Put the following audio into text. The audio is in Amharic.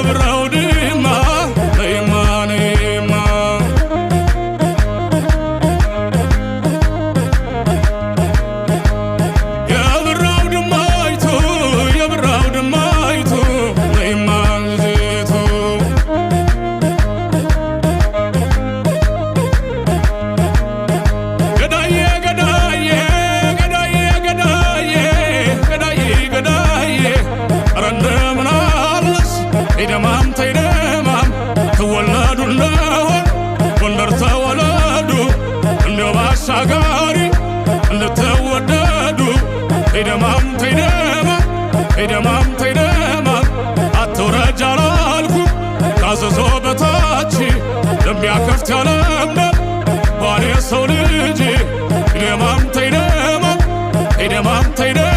የብራው ድማ ነይማ ነይማ የብራው ድማይቱ የብራው ድማይቱ ነይማ ልጅቱ ገዳዬ ገዳዬ ገዳዬ ገዳዬ ገዳዬ ገዳዬ ኧረ እንደምን አለሽ ተይደማም ተይደማም ትወለዱ እንደሆን ጎንደር ተወለዱ እንደው ባሻጋሪ እንድትወደዱ ተይደማም ተይደማም ተይደማም ተይደማም አትውረጅ አላልኩም ካዘዞ በታች ለሚያከፍት ያለምነው ባሌ ሰው ልጅ ተይደማም ተይደማም ተይደማም ተይደማም